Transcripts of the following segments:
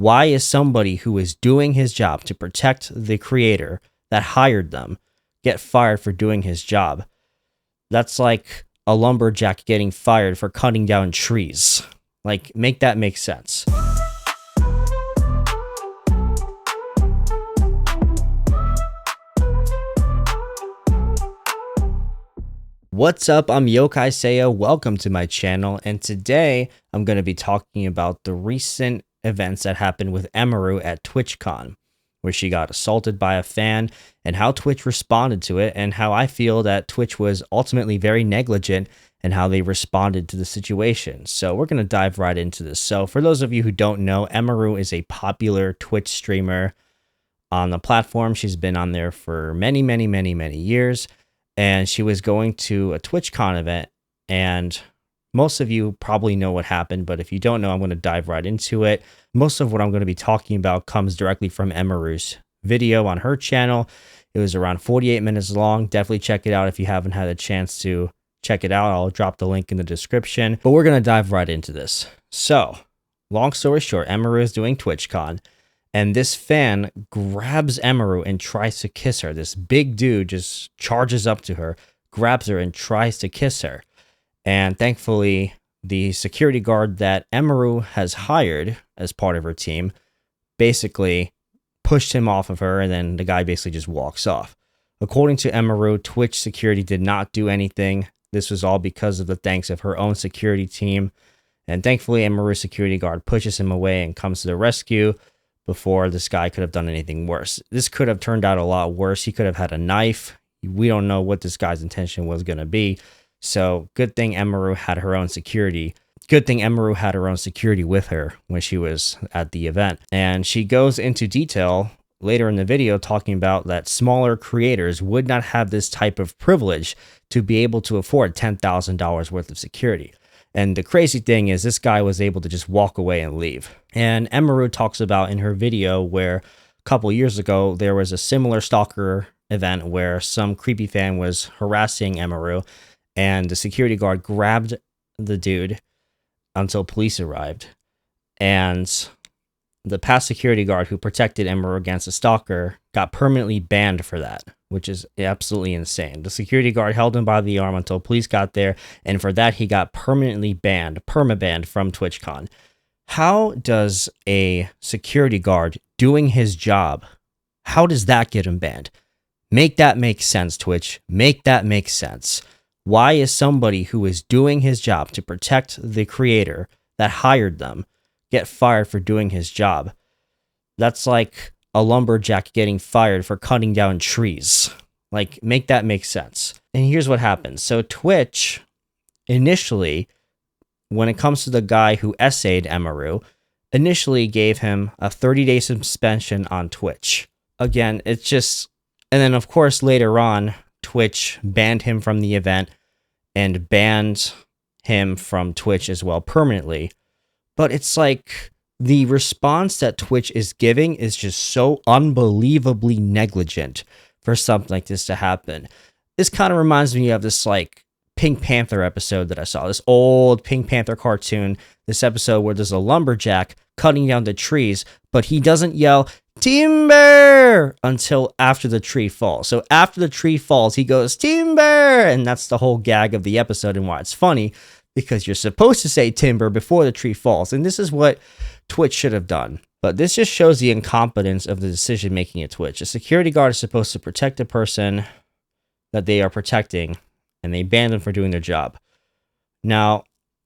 Why is somebody who is doing his job to protect the creator that hired them get fired for doing his job? That's like a lumberjack getting fired for cutting down trees. Like, make that make sense. What's up? I'm Yokai Seiya. Welcome to my channel, and today I'm going to be talking about the recent events that happened with Emiru at TwitchCon, where she got assaulted by a fan, and how Twitch responded to it, and how I feel that Twitch was ultimately very negligent and how they responded to the situation. So we're going to dive right into this. So for those of you who don't know, Emiru is a popular Twitch streamer on the platform. She's been on there for many years. And she was going to a TwitchCon event, and most of you probably know what happened, but if you don't know, I'm going to dive right into it. Most of what I'm going to be talking about comes directly from Emiru's video on her channel. It was around 48 minutes long. Definitely check it out if you haven't had a chance to check it out. I'll drop the link in the description, but we're going to dive right into this. So, long story short, Emiru is doing TwitchCon, and this fan grabs Emiru and tries to kiss her. This big dude just charges up to her, grabs her, and tries to kiss her. And thankfully, the security guard that Emiru has hired as part of her team basically pushed him off of her, and then the guy basically just walks off. According to Emiru, Twitch security did not do anything. This was all because of the thanks of her own security team. And thankfully, Emiru's security guard pushes him away and comes to the rescue before this guy could have done anything worse. This could have turned out a lot worse. He could have had a knife. We don't know what this guy's intention was going to be. So good thing Emiru had her own security. Good thing Emiru had her own security with her when she was at the event. And she goes into detail later in the video talking about that smaller creators would not have this type of privilege to be able to afford $10,000 worth of security. And the crazy thing is this guy was able to just walk away and leave. And Emiru talks about in her video where a couple years ago, there was a similar stalker event where some creepy fan was harassing Emiru, and the security guard grabbed the dude until police arrived. And the past security guard who protected Emiru against the stalker got permanently banned for that, which is absolutely insane. The security guard held him by the arm until police got there, and for that he got permanently banned, permabanned from TwitchCon. How does a security guard doing his job, how does that get him banned? Make that make sense, Twitch. Make that make sense. Why is somebody who is doing his job to protect the creator that hired them get fired for doing his job? That's like a lumberjack getting fired for cutting down trees. Like, make that make sense. And here's what happens. So Twitch, initially, when it comes to the guy who essayed Emiru, initially gave him a 30-day suspension on Twitch. Again, it's just... And then, of course, later on, Twitch banned him from the event and banned him from Twitch as well permanently. But it's like the response that Twitch is giving is just so unbelievably negligent for something like this to happen. This kind of reminds me of this like Pink Panther episode that I saw, this old Pink Panther cartoon, this episode where there's a lumberjack cutting down the trees, but he doesn't yell timber until after the tree falls. So after the tree falls, he goes timber, and that's the whole gag of the episode and why it's funny, because you're supposed to say timber before the tree falls, and this is what Twitch should have done. But this just shows the incompetence of the decision making at Twitch. A security guard is supposed to protect a person that they are protecting, and they ban them for doing their job. Now,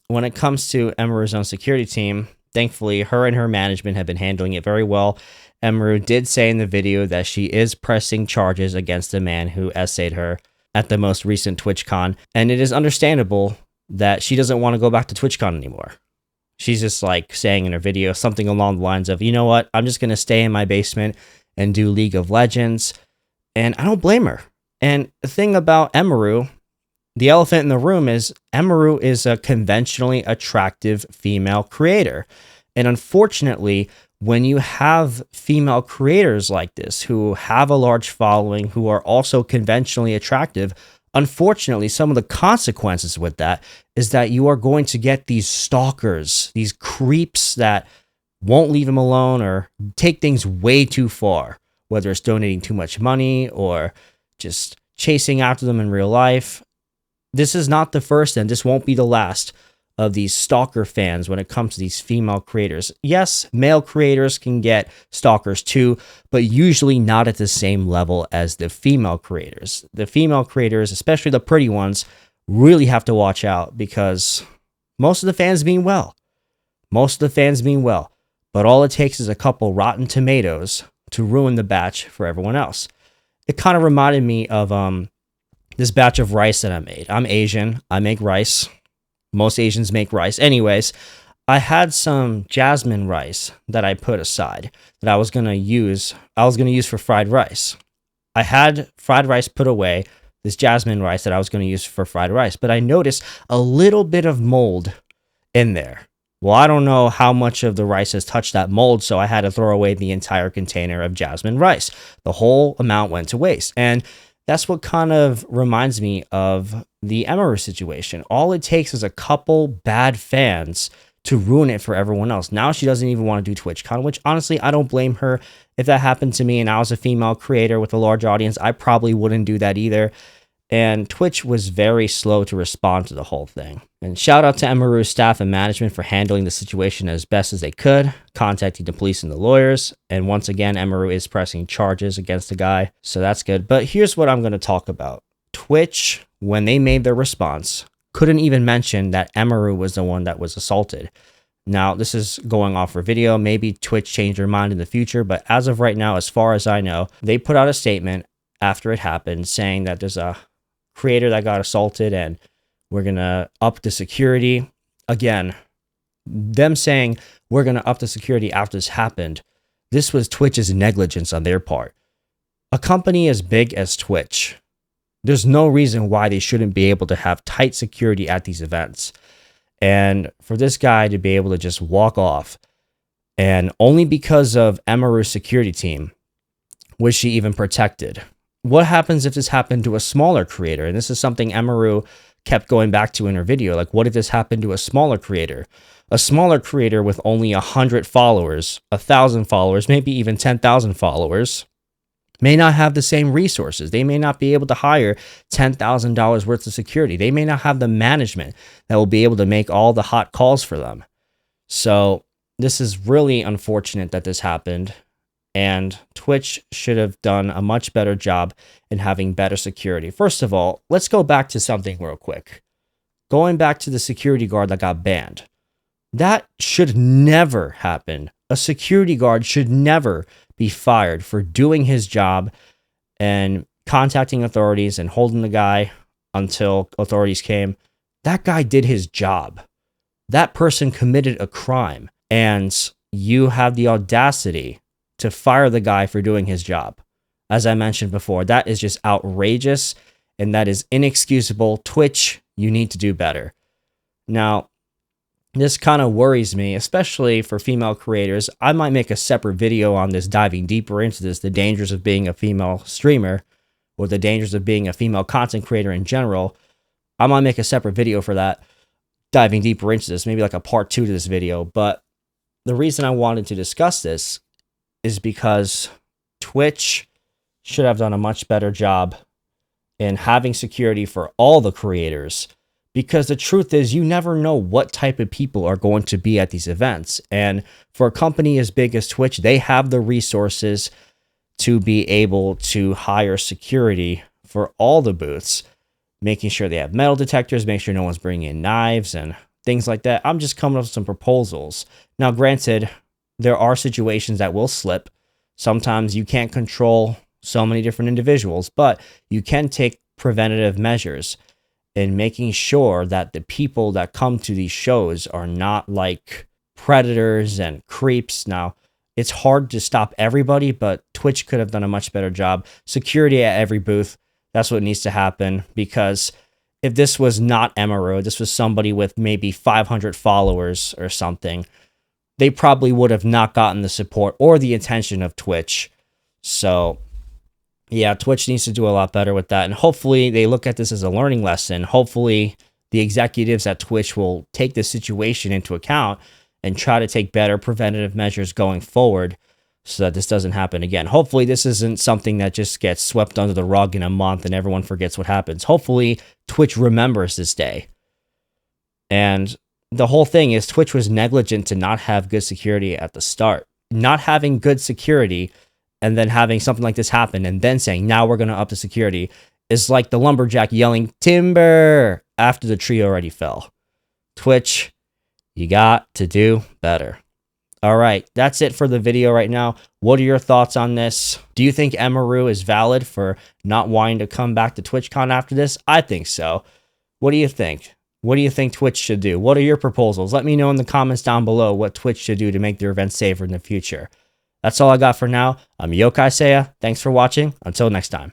when it comes to Emiru's own security team, thankfully, her and her management have been handling it very well. Emiru did say in the video that she is pressing charges against the man who essayed her at the most recent TwitchCon, and it is understandable that she doesn't want to go back to TwitchCon anymore. She's just like saying in her video something along the lines of, you know what, I'm just going to stay in my basement and do League of Legends, and I don't blame her. And the thing about Emiru, the elephant in the room, is Emiru is a conventionally attractive female creator. And unfortunately, when you have female creators like this who have a large following, who are also conventionally attractive, unfortunately, some of the consequences with that is that you are going to get these stalkers, these creeps that won't leave him alone or take things way too far, whether it's donating too much money or just chasing after them in real life. This is not the first, and this won't be the last of these stalker fans when it comes to these female creators. Yes, male creators can get stalkers too, but usually not at the same level as the female creators. The female creators, especially the pretty ones, really have to watch out because most of the fans mean well. Most of the fans mean well, but all it takes is a couple rotten tomatoes to ruin the batch for everyone else. It kind of reminded me of this batch of rice that I made. I'm Asian. I make rice. Most Asians make rice. Anyways, I had some jasmine rice that I put aside that I was going to use. I was going to use for fried rice. I had fried rice put away, this jasmine rice that I was going to use for fried rice, but I noticed a little bit of mold in there. Well, I don't know how much of the rice has touched that mold, so I had to throw away the entire container of jasmine rice. The whole amount went to waste. And that's what kind of reminds me of the Emiru situation. All it takes is a couple bad fans to ruin it for everyone else. Now she doesn't even want to do TwitchCon, which honestly, I don't blame her. If that happened to me and I was a female creator with a large audience, I probably wouldn't do that either. And Twitch was very slow to respond to the whole thing. And shout out to Emiru's staff and management for handling the situation as best as they could, contacting the police and the lawyers. And once again, Emiru is pressing charges against the guy, so that's good. But here's what I'm going to talk about. Twitch, when they made their response, couldn't even mention that Emiru was the one that was assaulted. Now, this is going off for video. Maybe Twitch changed their mind in the future, but as of right now, as far as I know, they put out a statement after it happened saying that there's a creator that got assaulted and we're going to up the security. Again, them saying we're going to up the security after this happened, this was Twitch's negligence on their part. A company as big as Twitch, there's no reason why they shouldn't be able to have tight security at these events. And for this guy to be able to just walk off, and only because of Emiru's security team was she even protected. What happens if this happened to a smaller creator? And this is something Emiru kept going back to in her video. Like, what if this happened to a smaller creator? A smaller creator with only 100 followers, 1,000 followers, maybe even 10,000 followers, may not have the same resources. They may not be able to hire $10,000 worth of security. They may not have the management that will be able to make all the hot calls for them. So this is really unfortunate that this happened. And Twitch should have done a much better job in having better security. First of all, let's go back to something real quick. Going back to the security guard that got banned. That should never happen. A security guard should never be fired for doing his job and contacting authorities and holding the guy until authorities came. That guy did his job. That person committed a crime. And you have the audacity to fire the guy for doing his job. As I mentioned before, that is just outrageous and that is inexcusable. Twitch, you need to do better. Now, this kind of worries me, especially for female creators. I might make a separate video on this, diving deeper into this, the dangers of being a female streamer or the dangers of being a female content creator in general. I might make a separate video for that, diving deeper into this, maybe like a part 2 to this video. But the reason I wanted to discuss this is because Twitch should have done a much better job in having security for all the creators, because the truth is you never know what type of people are going to be at these events. And for a company as big as Twitch, they have the resources to be able to hire security for all the booths, making sure they have metal detectors, make sure no one's bringing in knives and things like that. I'm just coming up with some proposals. Now, granted, there are situations that will slip. Sometimes you can't control so many different individuals, but you can take preventative measures in making sure that the people that come to these shows are not like predators and creeps. Now, it's hard to stop everybody, but Twitch could have done a much better job. Security at every booth, that's what needs to happen, because if this was not Emiru, this was somebody with maybe 500 followers or something, they probably would have not gotten the support or the attention of Twitch. So yeah, Twitch needs to do a lot better with that. And hopefully they look at this as a learning lesson. Hopefully the executives at Twitch will take this situation into account and try to take better preventative measures going forward so that this doesn't happen again. Hopefully this isn't something that just gets swept under the rug in a month and everyone forgets what happens. Hopefully Twitch remembers this day. And the whole thing is Twitch was negligent to not have good security at the start. Not having good security and then having something like this happen and then saying, now we're going to up the security, is like the lumberjack yelling, timber, after the tree already fell. Twitch, you got to do better. All right, that's it for the video right now. What are your thoughts on this? Do you think Emiru is valid for not wanting to come back to TwitchCon after this? I think so. What do you think? What do you think Twitch should do? What are your proposals? Let me know in the comments down below what Twitch should do to make their events safer in the future. That's all I got for now. I'm Yokai Seiya. Thanks for watching. Until next time.